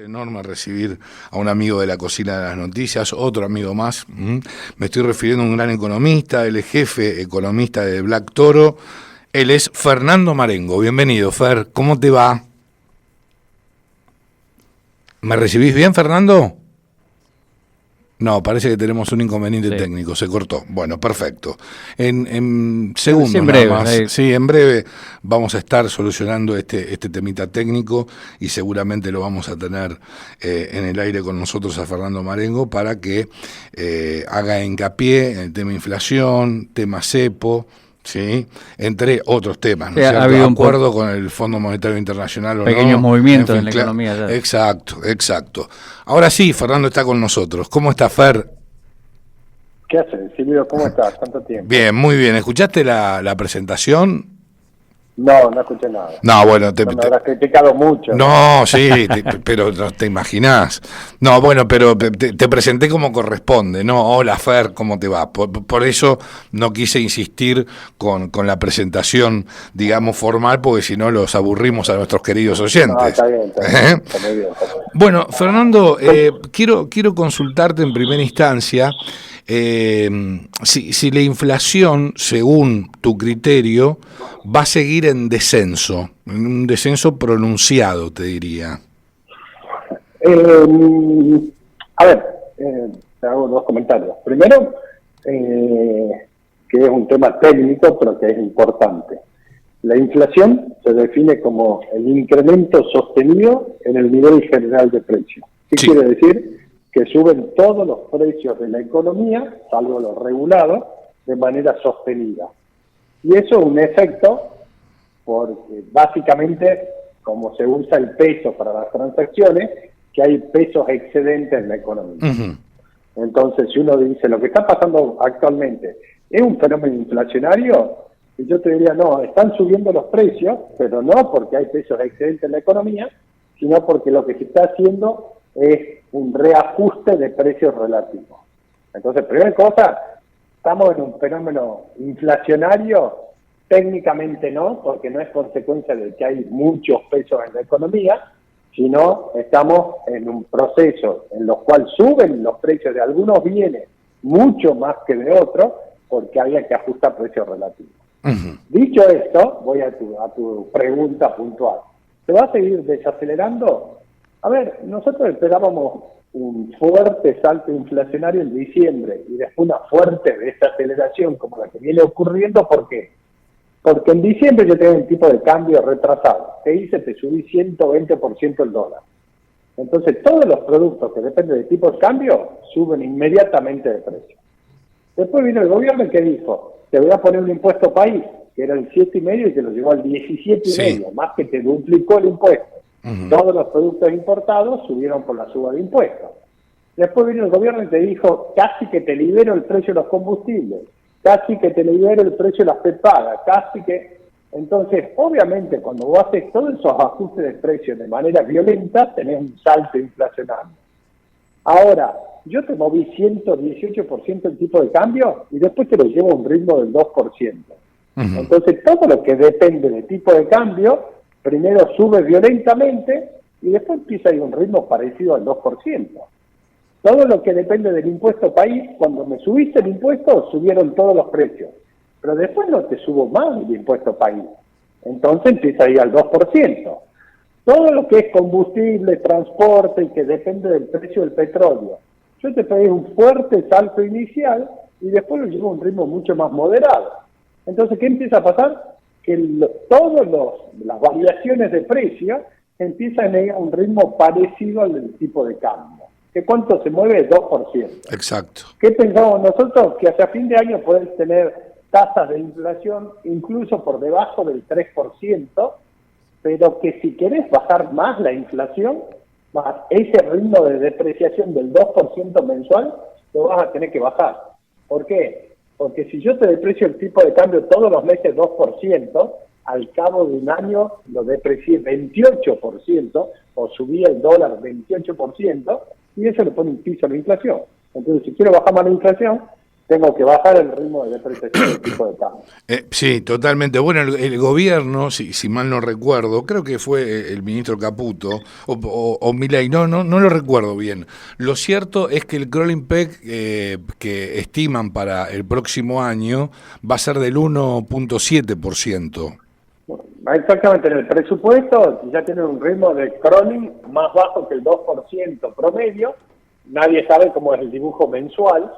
Enorme recibir a un amigo de la cocina de las noticias, otro amigo más. Me estoy refiriendo a un gran economista, él es jefe economista de Black Toro. Él es Fernando Marengo. Bienvenido, Fer. ¿Cómo te va? ¿Me recibís bien, Fernando? No, parece que tenemos un inconveniente técnico, se cortó. Bueno, perfecto. En segundos en breve, nada más. Sí, en breve vamos a estar solucionando este temita técnico y seguramente lo vamos a tener en el aire con nosotros a Fernando Marengo para que haga hincapié en el tema inflación, tema cepo, ¿sí? Entre otros temas, ¿no es cierto? De acuerdo con el Fondo Monetario Internacional o pequeños no. movimientos en la economía. Ya. Exacto. Ahora sí, Fernando está con nosotros. ¿Cómo está, Fer? ¿Qué haces, Silvio? ¿Cómo estás? ¿Cuánto tiempo? Bien, muy bien. ¿Escuchaste la presentación? No escuché nada. No, bueno, me habrás criticado mucho. No, sí, pero no te imaginás. No, bueno, pero te presenté como corresponde, ¿no? Hola, Fer, ¿cómo te va? Por eso no quise insistir con la presentación, digamos, formal, porque si no los aburrimos a nuestros queridos oyentes. No, está bien. Está muy bien. Bueno, Fernando, quiero consultarte en primera instancia si la inflación, según tu criterio, va a seguir en un descenso pronunciado, te diría. A ver, te hago dos comentarios. Primero, que es un tema técnico, pero que es importante. La inflación se define como el incremento sostenido en el nivel general de precios. ¿Qué quiere decir? Que suben todos los precios de la economía, salvo los regulados, de manera sostenida. Y eso es un efecto porque básicamente, como se usa el peso para las transacciones, que hay pesos excedentes en la economía. Uh-huh. Entonces, si uno dice lo que está pasando actualmente es un fenómeno inflacionario, y yo te diría, no, están subiendo los precios, pero no porque hay pesos excedentes en la economía, sino porque lo que se está haciendo es un reajuste de precios relativos. Entonces, primera cosa, estamos en un fenómeno inflacionario, técnicamente no, porque no es consecuencia de que hay muchos pesos en la economía, sino estamos en un proceso en el cual suben los precios de algunos bienes mucho más que de otros, porque había que ajustar precios relativos. Uh-huh. Dicho esto, voy a tu pregunta puntual. ¿Se va a seguir desacelerando? A ver, nosotros esperábamos un fuerte salto inflacionario en diciembre y después una fuerte desaceleración como la que viene ocurriendo. ¿Por qué? Porque en diciembre yo tenía un tipo de cambio retrasado. ¿Qué hice? Te subí 120% el dólar. Entonces todos los productos que dependen del tipo de cambio suben inmediatamente de precio. Después vino el gobierno que dijo, te voy a poner un impuesto país, que era el 7,5 y te lo llevó al 17,5, más que te duplicó el impuesto. Uh-huh. Todos los productos importados subieron por la suba de impuestos. Después vino el gobierno y te dijo, casi que te libero el precio de los combustibles, casi que te libero el precio de las prepagas, casi que... Entonces, obviamente, cuando vos haces todos esos ajustes de precios de manera violenta, tenés un salto inflacionario. Ahora, yo te moví 118% el tipo de cambio y después te lo llevo a un ritmo del 2%. Uh-huh. Entonces, todo lo que depende del tipo de cambio, primero sube violentamente y después empieza a ir a un ritmo parecido al 2%. Todo lo que depende del impuesto país, cuando me subiste el impuesto, subieron todos los precios. Pero después no te subo más el impuesto país. Entonces empieza a ir al 2%. Todo lo que es combustible, transporte y que depende del precio del petróleo, yo te pedí un fuerte salto inicial y después lo llevo a un ritmo mucho más moderado. Entonces, ¿qué empieza a pasar? Que todas las variaciones de precio empiezan a ir a un ritmo parecido al del tipo de cambio. ¿Que cuánto se mueve? 2%. Exacto. ¿Qué pensamos nosotros? Que hacia fin de año podés tener tasas de inflación incluso por debajo del 3%, pero que si querés bajar más la inflación, más ese ritmo de depreciación del 2% mensual, lo vas a tener que bajar. ¿Por qué? Porque si yo te deprecio el tipo de cambio todos los meses 2%, al cabo de un año lo deprecié 28%, o subí el dólar 28%, y eso le pone un piso a la inflación. Entonces, si quiero bajar más la inflación, tengo que bajar el ritmo de depreciación del tipo de cambio. Sí, totalmente. Bueno, el gobierno, si mal no recuerdo, creo que fue el ministro Caputo o Milei, no lo recuerdo bien. Lo cierto es que el crawling peg que estiman para el próximo año va a ser del 1.7%. Exactamente, en el presupuesto ya tienen un ritmo de crawling más bajo que el 2% promedio. Nadie sabe cómo es el dibujo mensual.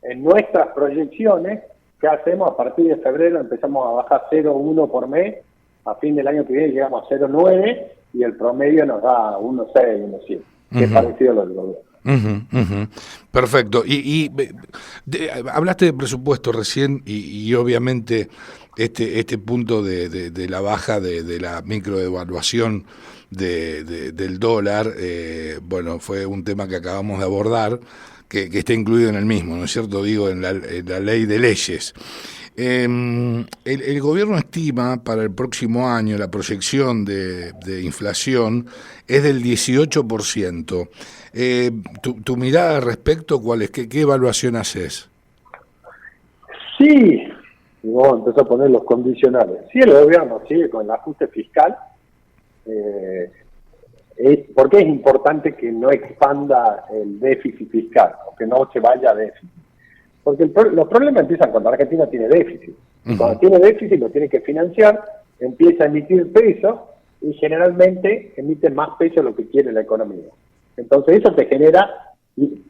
En nuestras proyecciones, ¿qué hacemos? A partir de febrero empezamos a bajar 0,1 por mes, a fin del año que viene llegamos a 0,9 y el promedio nos da 1,6, 1,7, que es parecido a lo del gobierno. Perfecto. Hablaste de presupuesto recién y obviamente este punto de la baja de la microdevaluación del dólar, bueno, fue un tema que acabamos de abordar, que está incluido en el mismo, ¿no es cierto? Digo, en la ley de leyes. El gobierno estima para el próximo año la proyección de inflación es del 18%. ¿Tu mirada al respecto cuál es? ¿Qué evaluación haces? Sí, y vos empezás a poner los condicionales. Sí, el gobierno sigue con el ajuste fiscal. ¿Por qué es importante que no expanda el déficit fiscal o que no se vaya a déficit? Porque los problemas empiezan cuando Argentina tiene déficit. Cuando tiene déficit lo tiene que financiar, empieza a emitir pesos y generalmente emite más pesos de lo que quiere la economía. Entonces eso te genera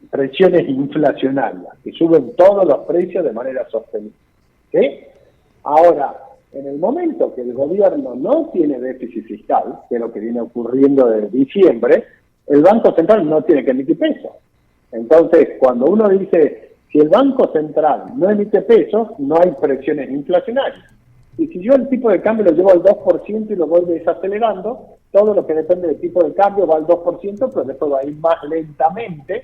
presiones inflacionarias, que suben todos los precios de manera sostenible. ¿Sí? Ahora, en el momento que el gobierno no tiene déficit fiscal, que es lo que viene ocurriendo desde diciembre, el Banco Central no tiene que emitir pesos. Entonces, cuando uno dice, si el Banco Central no emite pesos, no hay presiones inflacionarias. Y si yo el tipo de cambio lo llevo al 2% y lo voy desacelerando, todo lo que depende del tipo de cambio va al 2%, pero después va a ir más lentamente.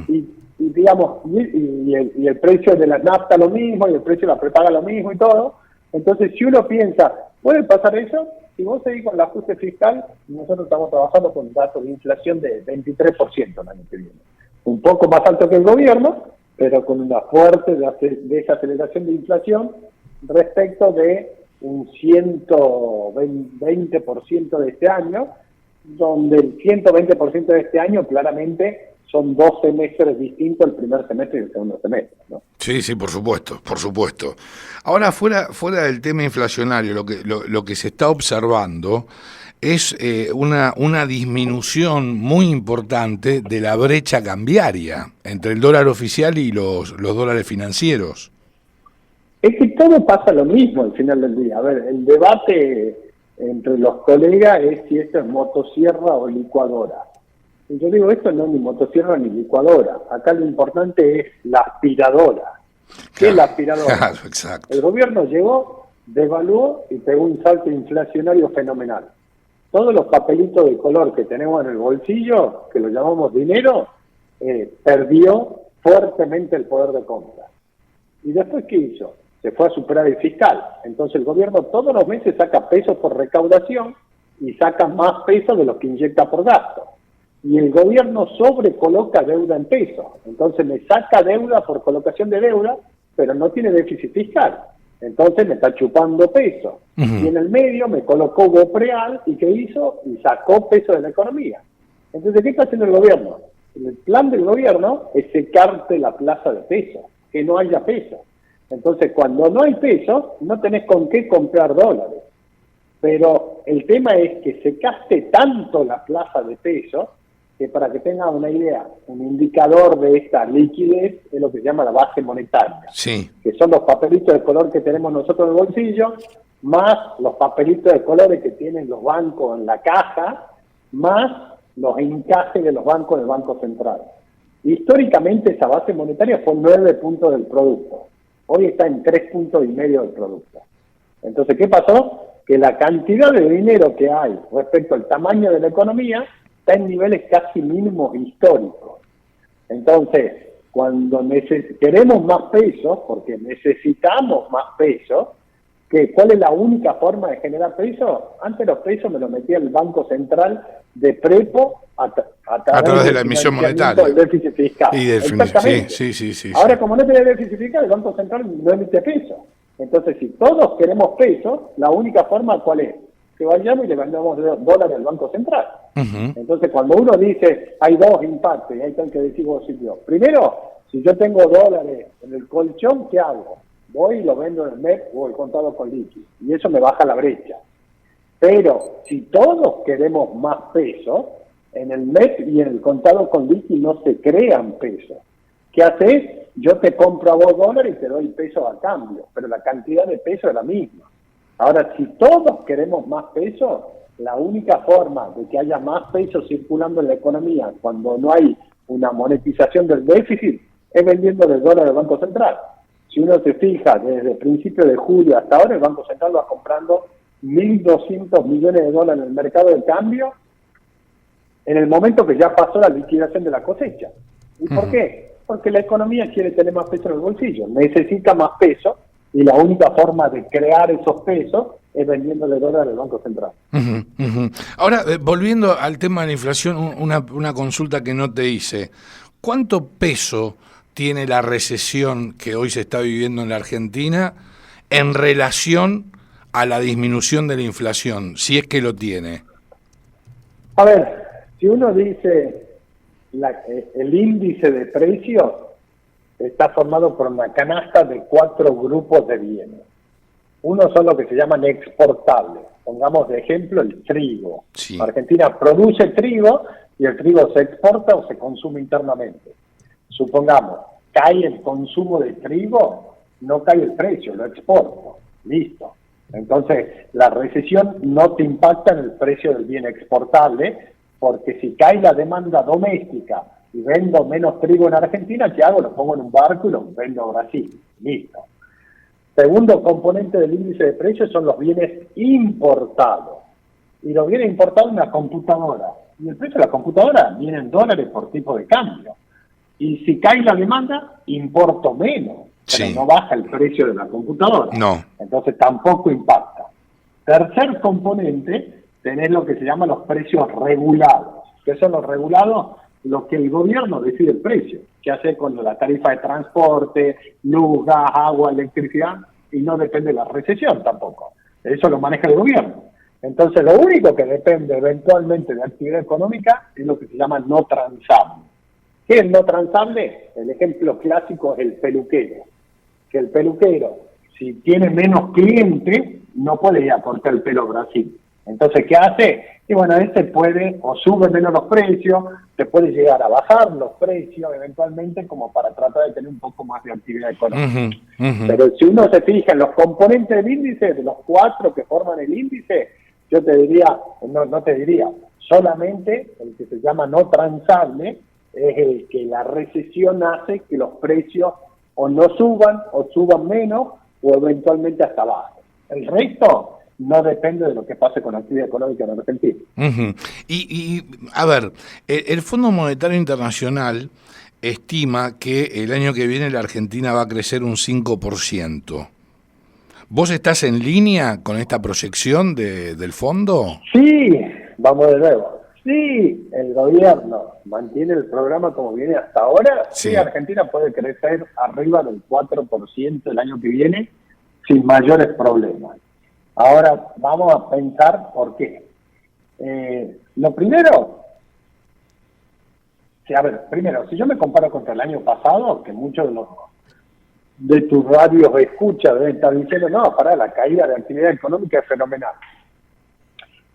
Y digamos, y el precio de la nafta lo mismo, y el precio de la prepaga lo mismo y todo. Entonces, si uno piensa, ¿puede pasar eso? Si vos seguís con el ajuste fiscal, nosotros estamos trabajando con datos de inflación de 23% el año que viene. Un poco más alto que el gobierno, pero con una fuerte desaceleración de inflación respecto de un 120% de este año, donde el 120% de este año claramente son 2 semestres distintos, el primer semestre y el segundo semestre, ¿no? Sí, por supuesto, por supuesto. Ahora, fuera del tema inflacionario, lo que se está observando es una disminución muy importante de la brecha cambiaria entre el dólar oficial y los dólares financieros. Es que todo pasa lo mismo al final del día. A ver, el debate entre los colegas es si esto es motosierra o licuadora. Y yo digo, esto no es ni motosierra ni licuadora. Acá lo importante es la aspiradora. ¿Qué es la aspiradora? Claro, exacto. El gobierno llegó, devaluó y pegó un salto inflacionario fenomenal. Todos los papelitos de color que tenemos en el bolsillo, que lo llamamos dinero, perdió fuertemente el poder de compra. ¿Y después qué hizo? Se fue a superávit fiscal. Entonces el gobierno todos los meses saca pesos por recaudación y saca más pesos de los que inyecta por gasto. Y el gobierno sobrecoloca deuda en pesos. Entonces me saca deuda por colocación de deuda, pero no tiene déficit fiscal. Entonces me está chupando pesos. Y en el medio me colocó GOPREAL, ¿y qué hizo? Y sacó pesos de la economía. Entonces, ¿qué está haciendo el gobierno? El plan del gobierno es secarte la plaza de pesos, que no haya pesos. Entonces, cuando no hay pesos, no tenés con qué comprar dólares. Pero el tema es que secaste tanto la plaza de pesos, que para que tengan una idea, un indicador de esta liquidez es lo que se llama la base monetaria. Sí. Que son los papelitos de color que tenemos nosotros en el bolsillo, más los papelitos de colores que tienen los bancos en la caja, más los encajes de los bancos del Banco Central. Históricamente esa base monetaria fue 9 puntos del producto. Hoy está en 3,5 puntos del producto. Entonces, ¿qué pasó? Que la cantidad de dinero que hay respecto al tamaño de la economía está en niveles casi mínimos históricos. Entonces, cuando queremos más pesos, porque necesitamos más pesos, ¿Cuál es la única forma de generar pesos? Antes los pesos me los metía el Banco Central de prepo a través de la emisión monetaria. Del déficit fiscal. Y Exactamente. Sí. Ahora, como no tiene déficit fiscal, el Banco Central no emite pesos. Entonces, si todos queremos pesos, la única forma, ¿cuál es? Que vayamos y le vendamos dólares al Banco Central. Entonces, cuando uno dice, hay dos impactos, y ahí tengo que decir vos, Silvio. Primero, si yo tengo dólares en el colchón, ¿qué hago? Voy y lo vendo en el MEP o el contado con liqui, y eso me baja la brecha. Pero si todos queremos más pesos, en el MEP y en el contado con liqui no se crean pesos. ¿Qué haces? Yo te compro a vos dólares y te doy pesos a cambio, pero la cantidad de pesos es la misma. Ahora, si todos queremos más pesos, la única forma de que haya más pesos circulando en la economía cuando no hay una monetización del déficit es vendiendo el dólar al Banco Central. Si uno se fija, desde principios de julio hasta ahora, el Banco Central va comprando 1.200 millones de dólares en el mercado de cambio en el momento que ya pasó la liquidación de la cosecha. ¿Y por qué? Porque la economía quiere tener más peso en el bolsillo, necesita más peso, y la única forma de crear esos pesos es vendiéndole dólares al Banco Central. Ahora, volviendo al tema de la inflación, una consulta que no te hice. ¿Cuánto peso tiene la recesión que hoy se está viviendo en la Argentina en relación a la disminución de la inflación, si es que lo tiene? A ver, si uno dice el índice de precios está formado por una canasta de 4 grupos de bienes. Uno son los que se llaman exportables. Pongamos de ejemplo el trigo. Sí. Argentina produce trigo y el trigo se exporta o se consume internamente. Supongamos, cae el consumo de trigo, no cae el precio, lo exporto. Listo. Entonces, la recesión no te impacta en el precio del bien exportable, porque si cae la demanda doméstica y vendo menos trigo en Argentina, ¿qué hago? Lo pongo en un barco y lo vendo a Brasil. Listo. Segundo componente del índice de precios son los bienes importados. Y los bienes importados en una computadora. Y el precio de la computadora viene en dólares por tipo de cambio. Y si cae la demanda, importo menos. Pero no baja el precio de la computadora. No. Entonces tampoco impacta. Tercer componente, tenés lo que se llama los precios regulados. ¿Qué son los regulados? Lo que el gobierno decide el precio, que hace con la tarifa de transporte, luz, gas, agua, electricidad, y no depende de la recesión tampoco. Eso lo maneja el gobierno. Entonces, lo único que depende eventualmente de actividad económica es lo que se llama no transable. ¿Qué es no transable? El ejemplo clásico es el peluquero. Que el peluquero, si tiene menos clientes, no puede ir a cortar el pelo a Brasil. Entonces, ¿qué hace? Y bueno, puede o sube menos los precios, te puede llegar a bajar los precios eventualmente como para tratar de tener un poco más de actividad económica. Pero si uno se fija en los componentes del índice, de los 4 que forman el índice, yo te diría, no te diría, solamente el que se llama no transable es el que la recesión hace que los precios o no suban o suban menos o eventualmente hasta abajo. El resto no depende de lo que pase con la actividad económica en Argentina. Y a ver, el Fondo Monetario Internacional estima que el año que viene la Argentina va a crecer un 5%. ¿Vos estás en línea con esta proyección del fondo? Sí, vamos de nuevo. Sí, el gobierno mantiene el programa como viene hasta ahora. Sí, Argentina puede crecer arriba del 4% el año que viene sin mayores problemas. Ahora vamos a pensar por qué. Lo primero, si yo me comparo contra el año pasado, que muchos de tus radios escuchas deben estar diciendo, no, la caída de actividad económica es fenomenal.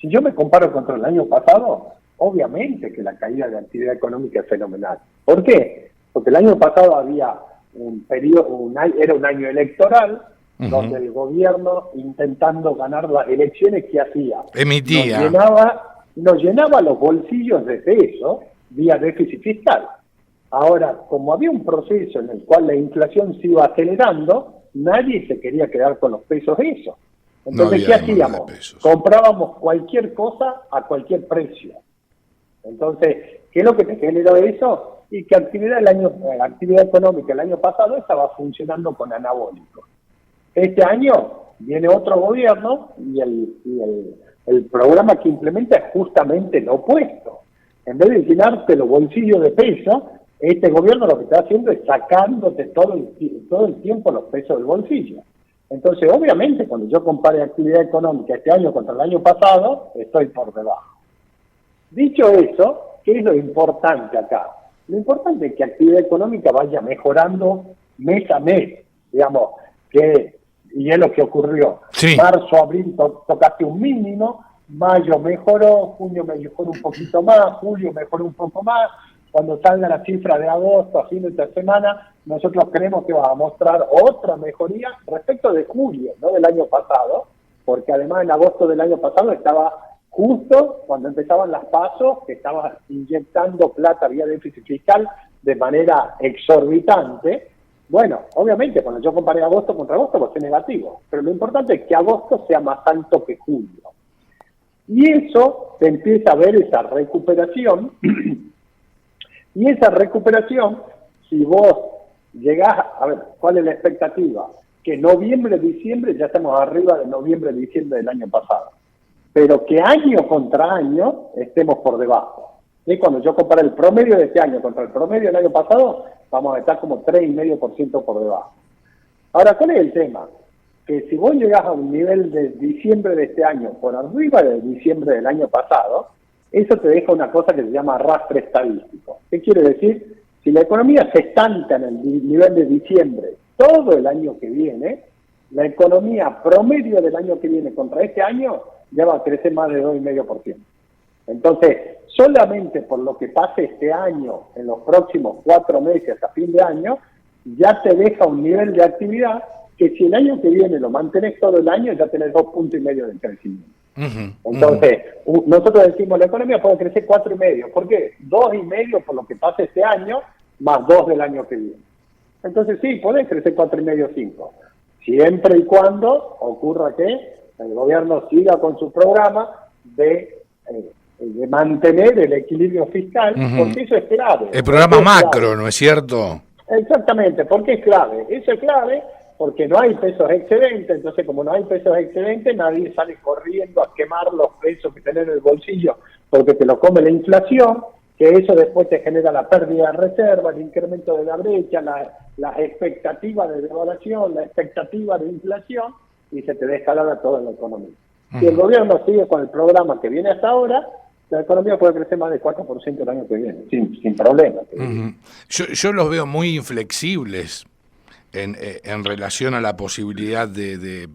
Si yo me comparo contra el año pasado, obviamente que la caída de actividad económica es fenomenal. ¿Por qué? Porque el año pasado había era un año electoral, donde el gobierno, intentando ganar las elecciones, ¿qué hacía? Emitía. Nos llenaba los bolsillos de peso vía déficit fiscal. Ahora, como había un proceso en el cual la inflación se iba acelerando, nadie se quería quedar con los pesos esos. Entonces, ¿qué hacíamos? Comprábamos cualquier cosa a cualquier precio. Entonces, ¿qué es lo que te generó eso? Y que la actividad económica el año pasado estaba funcionando con anabólicos. Este año viene otro gobierno y el programa que implementa es justamente lo opuesto. En vez de llenarte los bolsillos de pesos, este gobierno lo que está haciendo es sacándote todo el tiempo los pesos del bolsillo. Entonces, obviamente, cuando yo compare actividad económica este año contra el año pasado, estoy por debajo. Dicho eso, ¿qué es lo importante acá? Lo importante es que actividad económica vaya mejorando mes a mes, digamos, y es lo que ocurrió. Sí. Marzo, abril tocaste un mínimo, mayo mejoró, junio mejoró un poquito más, julio mejoró un poco más. Cuando salga la cifra de agosto, a fin de esta semana, nosotros creemos que va a mostrar otra mejoría respecto de julio, no del año pasado, porque además en agosto del año pasado estaba justo cuando empezaban las PASO, que estaba inyectando plata vía déficit fiscal de manera exorbitante. Bueno, obviamente cuando yo comparé agosto contra agosto va a ser negativo, pero lo importante es que agosto sea más alto que julio. Y eso se empieza a ver esa recuperación. Y esa recuperación, si vos llegás, a ver, ¿cuál es la expectativa? Que noviembre, diciembre, ya estamos arriba de noviembre, diciembre del año pasado. Pero que año contra año estemos por debajo. Y cuando yo comparo el promedio de este año contra el promedio del año pasado, vamos a estar como 3,5% por debajo. Ahora, ¿cuál es el tema? Que si vos llegás a un nivel de diciembre de este año por arriba de diciembre del año pasado, eso te deja una cosa que se llama arrastre estadístico. ¿Qué quiere decir? Si la economía se estanca en el nivel de diciembre todo el año que viene, la economía promedio del año que viene contra este año ya va a crecer más de 2,5%. Entonces, solamente por lo que pase este año, en los próximos 4 meses hasta fin de año, ya te deja un nivel de actividad que si el año que viene lo mantenés todo el año, ya tenés 2,5 puntos de crecimiento. Entonces, nosotros decimos, la economía puede crecer 4,5. ¿Por qué? 2,5 por lo que pase este año, más 2 del año que viene. Entonces sí, puede crecer 4,5, 5. Siempre y cuando ocurra que el gobierno siga con su programa de mantener el equilibrio fiscal, porque eso es clave. El programa macro, ¿no es cierto? Exactamente, porque es clave. Eso es clave porque no hay pesos excedentes, entonces como no hay pesos excedentes, nadie sale corriendo a quemar los pesos que tenés en el bolsillo porque te lo come la inflación, que eso después te genera la pérdida de reserva, el incremento de la brecha, la expectativa de devaluación, la expectativa de inflación, y se te descalabra toda la economía. Si el gobierno sigue con el programa que viene hasta ahora, la economía puede crecer más del 4% el año que viene, sin problema. Yo los veo muy inflexibles en relación a la posibilidad de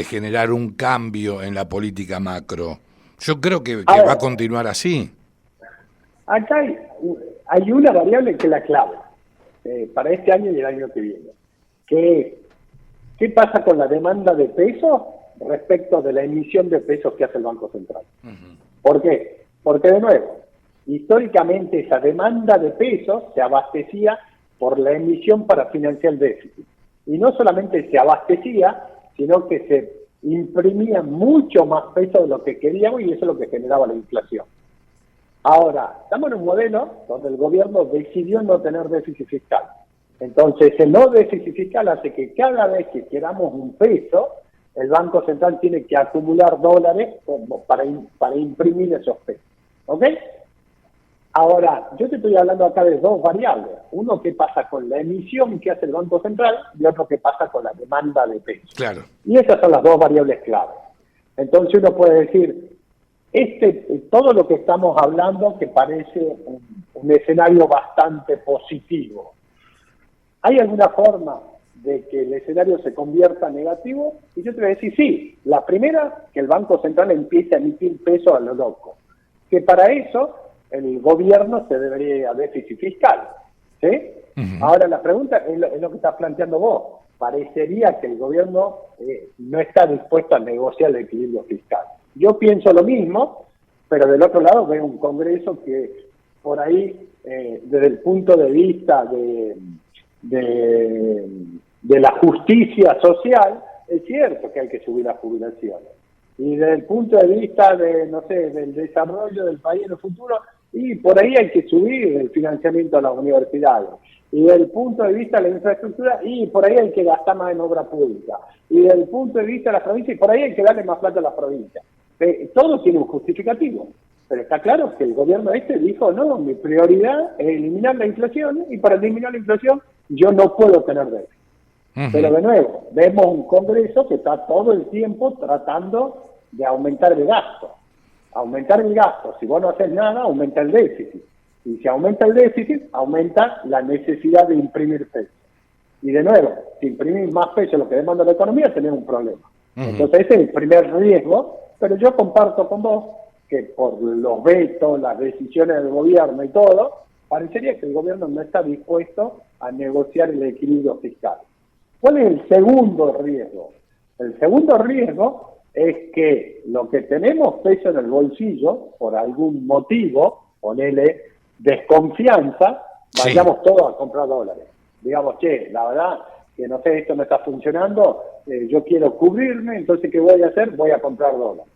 generar un cambio en la política macro. Yo creo que va a continuar así. Acá hay una variable que es la clave para este año y el año que viene, que es ¿qué pasa con la demanda de pesos respecto de la emisión de pesos que hace el Banco Central? ¿Por qué? Porque, de nuevo, históricamente esa demanda de pesos se abastecía por la emisión para financiar el déficit. Y no solamente se abastecía, sino que se imprimía mucho más peso de lo que queríamos y eso es lo que generaba la inflación. Ahora, estamos en un modelo donde el gobierno decidió no tener déficit fiscal. Entonces, el no déficit fiscal hace que cada vez que queramos un peso, el Banco Central tiene que acumular dólares para imprimir esos pesos. ¿Ok? Ahora, yo te estoy hablando acá de dos variables. Uno, qué pasa con la emisión que hace el Banco Central, y otro, qué pasa con la demanda de pesos. Claro. Y esas son las dos variables clave. Entonces uno puede decir, todo lo que estamos hablando que parece un escenario bastante positivo. ¿Hay alguna forma de que el escenario se convierta en negativo? Y yo te voy a decir, sí. La primera, que el Banco Central empiece a emitir pesos a lo loco. Que para eso el gobierno se debería a déficit fiscal. ¿Sí? Ahora la pregunta es lo que estás planteando vos. Parecería que el gobierno no está dispuesto a negociar el equilibrio fiscal. Yo pienso lo mismo, pero del otro lado veo un Congreso que por ahí, desde el punto de vista de la justicia social, es cierto que hay que subir las jubilaciones. Y desde el punto de vista del desarrollo del país en el futuro, y por ahí hay que subir el financiamiento a las universidades. Y desde el punto de vista de la infraestructura, y por ahí hay que gastar más en obra pública. Y desde el punto de vista de las provincias, y por ahí hay que darle más plata a las provincias. Todo tiene un justificativo. Pero está claro que el gobierno dijo, no, mi prioridad es eliminar la inflación, y para eliminar la inflación yo no puedo tener déficit. Pero de nuevo, vemos un Congreso que está todo el tiempo tratando de aumentar el gasto. Aumentar el gasto, si vos no haces nada, aumenta el déficit. Y si aumenta el déficit, aumenta la necesidad de imprimir peso. Y de nuevo, si imprimís más peso lo que demanda la economía, tenés un problema. Entonces ese es el primer riesgo, pero yo comparto con vos que por los vetos, las decisiones del gobierno y todo, parecería que el gobierno no está dispuesto a negociar el equilibrio fiscal. ¿Cuál es el segundo riesgo? El segundo riesgo es que lo que tenemos peso en el bolsillo, por algún motivo, ponele desconfianza, vayamos todos a comprar dólares. Digamos, la verdad que no sé, esto no está funcionando, yo quiero cubrirme, entonces ¿qué voy a hacer? Voy a comprar dólares.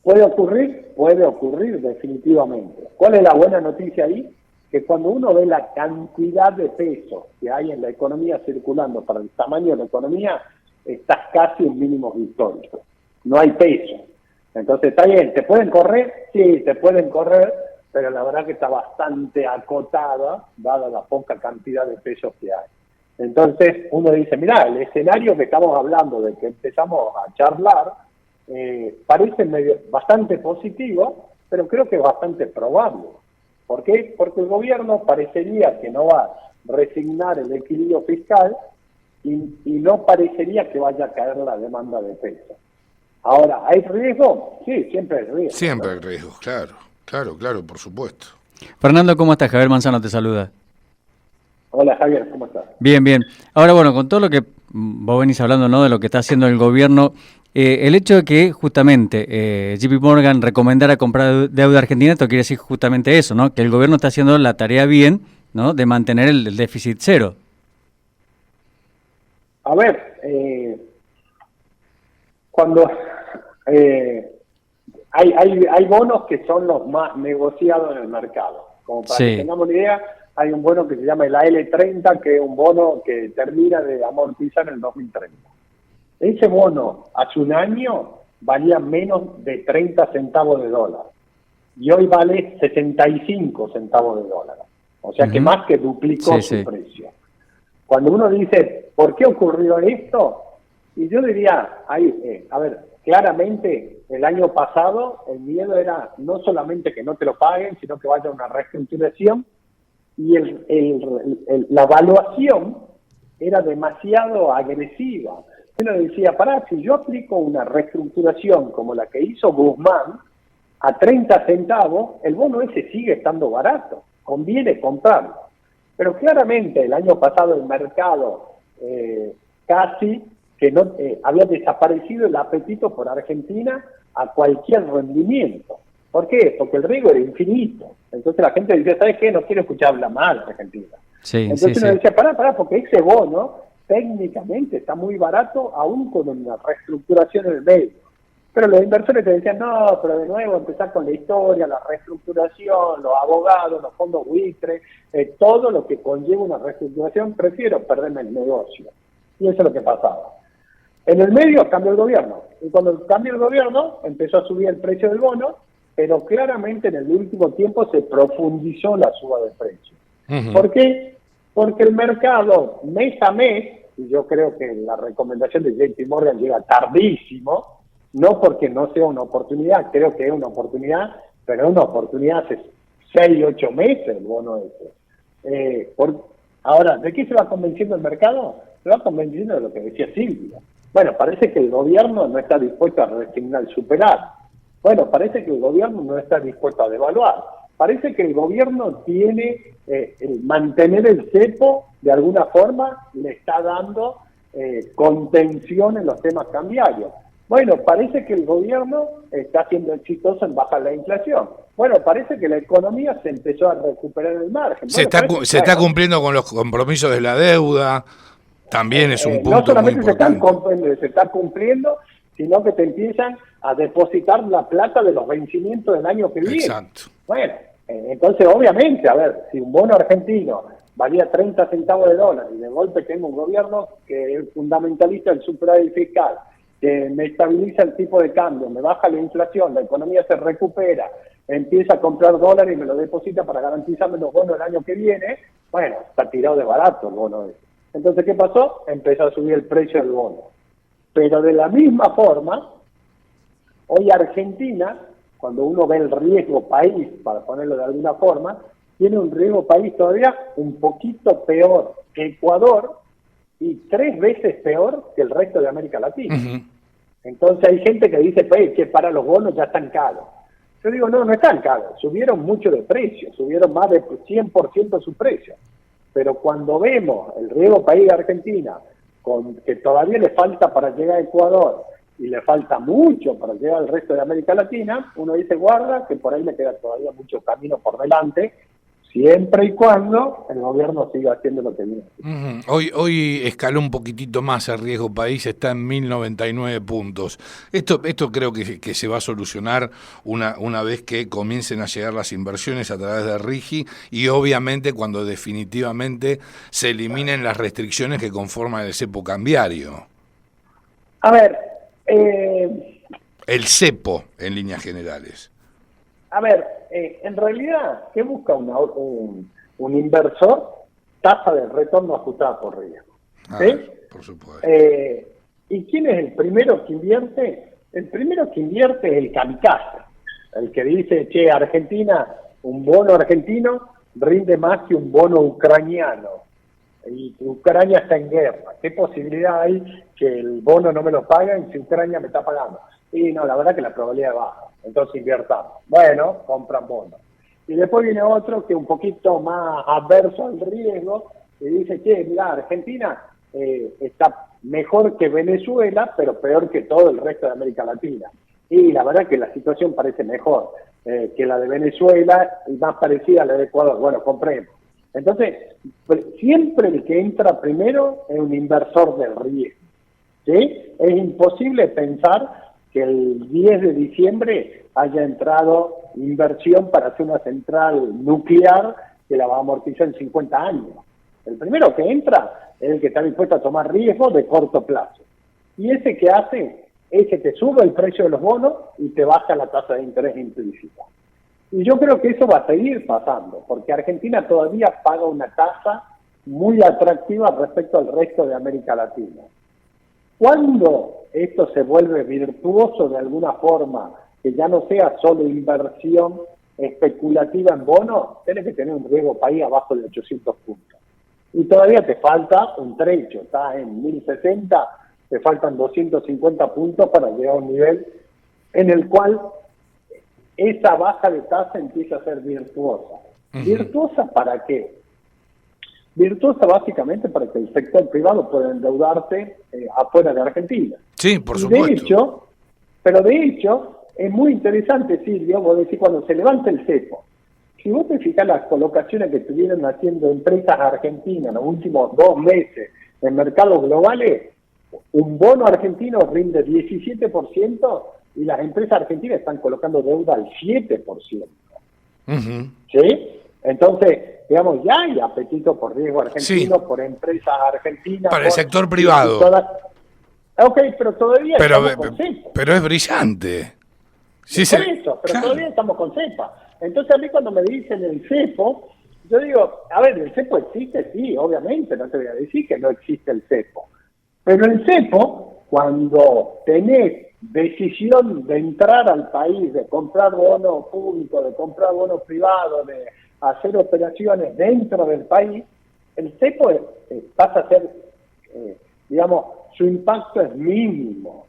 ¿Puede ocurrir? Puede ocurrir definitivamente. ¿Cuál es la buena noticia ahí? Que cuando uno ve la cantidad de pesos que hay en la economía circulando para el tamaño de la economía, estás casi en mínimos históricos. No hay peso. Entonces está bien, ¿te pueden correr? Sí, te pueden correr, pero la verdad que está bastante acotada, dada la poca cantidad de pesos que hay. Entonces uno dice, mirá, el escenario que estamos hablando, de que empezamos a charlar, parece bastante positivo, pero creo que es bastante probable. ¿Por qué? Porque el gobierno parecería que no va a resignar el equilibrio fiscal y no parecería que vaya a caer la demanda de peso. Ahora, ¿hay riesgo? Sí, siempre hay riesgo. Siempre hay riesgo, claro, por supuesto. Fernando, ¿cómo estás? Javier Manzano te saluda. Hola Javier, ¿cómo estás? Bien. Ahora, bueno, con todo lo que vos venís hablando, ¿no?, de lo que está haciendo el gobierno, el hecho de que justamente JP Morgan recomendara comprar deuda argentina, esto quiere decir justamente eso, ¿no?, que el gobierno está haciendo la tarea bien, ¿no?, de mantener el déficit cero. A ver, cuando hay bonos que son los más negociados en el mercado. Como para que tengamos una idea, hay un bono que se llama el AL30, que es un bono que termina de amortizar en el 2030. Ese bono hace un año valía menos de 30 centavos de dólar y hoy vale 65 centavos de dólar. O sea que más que duplicó su precio. Cuando uno dice, ¿por qué ocurrió esto? Y yo diría, claramente el año pasado el miedo era no solamente que no te lo paguen, sino que vaya a una reestructuración, y la evaluación era demasiado agresiva. Uno decía, si yo aplico una reestructuración como la que hizo Guzmán, a 30 centavos, el bono ese sigue estando barato, conviene comprarlo. Pero claramente el año pasado el mercado casi que no había desaparecido el apetito por Argentina a cualquier rendimiento. ¿Por qué? Porque el riesgo era infinito. Entonces la gente decía, ¿sabes qué? No quiero escuchar hablar mal de Argentina. Entonces uno decía, porque ese bono técnicamente está muy barato, aún con una reestructuración en el medio. Pero los inversores te decían, no, pero de nuevo empezar con la historia, la reestructuración, los abogados, los fondos buitres, todo lo que conlleva una reestructuración, prefiero perderme el negocio. Y eso es lo que pasaba. En el medio cambió el gobierno. Y cuando cambió el gobierno, empezó a subir el precio del bono, pero claramente en el último tiempo se profundizó la suba de precios. ¿Por qué? Porque el mercado, mes a mes, y yo creo que la recomendación de JP Morgan llega tardísimo, no porque no sea una oportunidad, creo que es una oportunidad, pero es una oportunidad hace 6, 8 meses el bono ese. Ahora, ¿de qué se va convenciendo el mercado? Se va convenciendo de lo que decía Silvia. Bueno, parece que el gobierno no está dispuesto a resignar el superávit. Bueno, parece que el gobierno no está dispuesto a devaluar. Parece que el gobierno tiene, mantener el cepo, de alguna forma, le está dando contención en los temas cambiarios. Bueno, parece que el gobierno está siendo exitoso en bajar la inflación. Bueno, parece que la economía se empezó a recuperar el margen. Se está cumpliendo con los compromisos de la deuda, también es un punto no solamente muy importante. se está cumpliendo, sino que te empiezan a depositar la plata de los vencimientos del año que viene. Exacto. Bueno, Entonces, obviamente, a ver, si un bono argentino valía 30 centavos de dólar y de golpe tengo un gobierno que fundamентaliza el superávit fiscal, que me estabiliza el tipo de cambio, me baja la inflación, la economía se recupera, empieza a comprar dólares y me lo deposita para garantizarme los bonos el año que viene, bueno, está tirado de barato el bono ese. Entonces, ¿qué pasó? Empezó a subir el precio del bono. Pero de la misma forma, hoy Argentina, cuando uno ve el riesgo país, para ponerlo de alguna forma, tiene un riesgo país todavía un poquito peor que Ecuador y 3 veces peor que el resto de América Latina. Entonces hay gente que dice que para los bonos ya están caros. Yo digo, no están caros, subieron mucho de precio, subieron más de 100% su precio. Pero cuando vemos el riesgo país de Argentina, que todavía le falta para llegar a Ecuador y le falta mucho para llegar al resto de América Latina, uno dice, guarda, que por ahí le queda todavía mucho camino por delante, siempre y cuando el gobierno siga haciendo lo que viene. Hoy escaló un poquitito más el riesgo país, está en 1099 puntos. Esto creo que se va a solucionar una vez que comiencen a llegar las inversiones a través de RIGI y obviamente cuando definitivamente se eliminen las restricciones que conforman el cepo cambiario. A ver... el cepo, en líneas generales. A ver, en realidad, ¿qué busca un inversor? Tasa de retorno ajustada por riesgo. ¿Sí? Por supuesto. ¿Y quién es el primero que invierte? El primero que invierte es el kamikaze, el que dice, che, Argentina, un bono argentino rinde más que un bono ucraniano. Y Ucrania está en guerra. ¿Qué posibilidad hay que el bono no me lo paguen si Ucrania me está pagando? Y no, la verdad que la probabilidad es baja. Entonces invirtamos. Bueno, compran bonos. Y después viene otro que un poquito más adverso al riesgo y dice, che, mirá, Argentina está mejor que Venezuela, pero peor que todo el resto de América Latina. Y la verdad que la situación parece mejor que la de Venezuela y más parecida a la de Ecuador. Bueno, compremos. Entonces, siempre el que entra primero es un inversor del riesgo. ¿Sí? Es imposible pensar que el 10 de diciembre haya entrado inversión para hacer una central nuclear que la va a amortizar en 50 años. El primero que entra es el que está dispuesto a tomar riesgos de corto plazo. Y ese que hace es que te sube el precio de los bonos y te baja la tasa de interés implícita. Y yo creo que eso va a seguir pasando, porque Argentina todavía paga una tasa muy atractiva respecto al resto de América Latina. Cuando esto se vuelve virtuoso de alguna forma, que ya no sea solo inversión especulativa en bonos, tienes que tener un riesgo país abajo de 800 puntos. Y todavía te falta un trecho, estás en 1060, te faltan 250 puntos para llegar a un nivel en el cual esa baja de tasa empieza a ser virtuosa. ¿Virtuosa para qué? Virtuosa básicamente para que el sector privado pueda endeudarse afuera de Argentina. Sí, por supuesto. De hecho, es muy interesante, Silvio, vos decís, cuando se levanta el cepo, si vos te fijas las colocaciones que estuvieron haciendo empresas argentinas en los últimos 2 meses en mercados globales, un bono argentino rinde 17%, y las empresas argentinas están colocando deuda al 7%. ¿Sí? Entonces, digamos, ya hay apetito por riesgo argentino, sí, por empresas argentinas. Para el sector privado. Ok, pero todavía estamos con cepa. Pero es brillante. Sí, por eso, pero claro, todavía estamos con cepa. Entonces a mí cuando me dicen el cepo, yo digo, a ver, ¿el cepo existe? Sí, obviamente, no te voy a decir que no existe el cepo. Pero el cepo, cuando tenés decisión de entrar al país, de comprar bonos públicos, de comprar bonos privados, de hacer operaciones dentro del país, el cepo pasa a ser, digamos, su impacto es mínimo.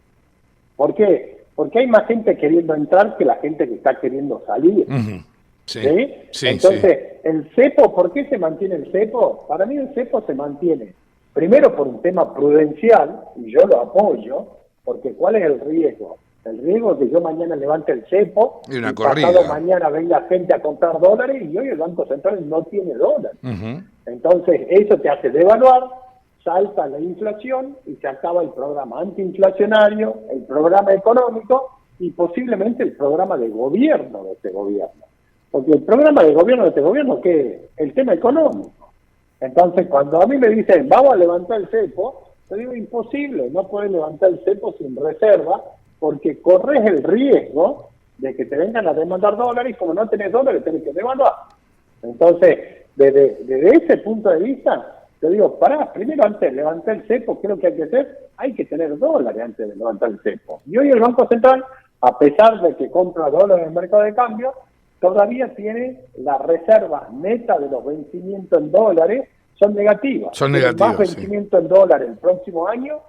¿Por qué? Porque hay más gente queriendo entrar que la gente que está queriendo salir. Sí, ¿sí? Sí, entonces, sí. El cepo, ¿por qué se mantiene el cepo? Para mí el cepo se mantiene, primero por un tema prudencial, y yo lo apoyo, porque ¿cuál es el riesgo? El riesgo es que yo mañana levante el cepo y una pasado mañana venga gente a comprar dólares y hoy el Banco Central no tiene dólares. Entonces eso te hace devaluar, salta la inflación y se acaba el programa antiinflacionario, el programa económico y posiblemente el programa de gobierno de este gobierno. Porque el programa de gobierno de este gobierno, ¿qué es? El tema económico. Entonces, cuando a mí me dicen, vamos a levantar el cepo, yo digo, imposible, no puedes levantar el cepo sin reserva, porque corres el riesgo de que te vengan a demandar dólares, y como no tenés dólares, tenés que devaluar. Entonces, desde ese punto de vista, yo digo, primero antes de levantar el cepo, ¿qué es lo que hay que hacer? Hay que tener dólares antes de levantar el cepo. Y hoy el Banco Central, a pesar de que compra dólares en el mercado de cambio, todavía tiene la reserva neta de los vencimientos en dólares, son negativas. Son negativas, más vencimiento en dólares el próximo año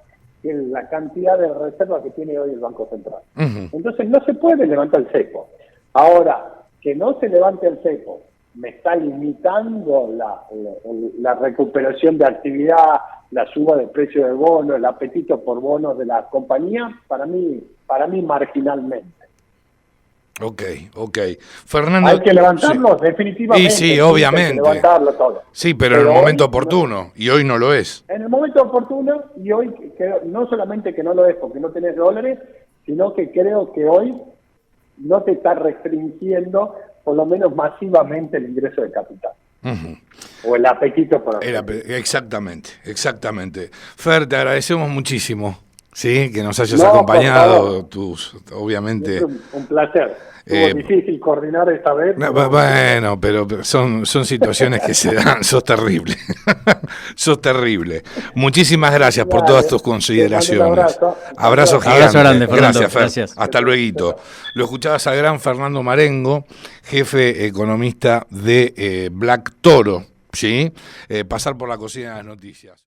que la cantidad de reserva que tiene hoy el Banco Central. Entonces no se puede levantar el cepo. Ahora, que no se levante el cepo me está limitando la recuperación de actividad, la suba de precio de bonos, el apetito por bonos de la compañía, para mí marginalmente. Ok. Fernando, hay que levantarlo, sí. definitivamente. Y sí, obviamente. Hay que levantarlo todo. Sí, pero en el momento oportuno, y hoy no lo es. En el momento oportuno, y hoy creo, no solamente que no lo es porque no tenés dólares, sino que creo que hoy no te está restringiendo, por lo menos masivamente, el ingreso de capital. O el apetito por Exactamente. Fer, te agradecemos muchísimo. Sí, que nos hayas acompañado, obviamente. Es un placer. Estuvo difícil coordinar esta vez. Bueno, pero son situaciones que se dan. Sos terrible. Sos terrible. Muchísimas gracias por todas tus consideraciones. Abrazo gigante. Abrazo grande, Fernando. Gracias, Fer. Gracias. Hasta luego. Lo escuchabas al gran Fernando Marengo, jefe economista de Black Toro. ¿Sí? Pasar por la cocina de las noticias.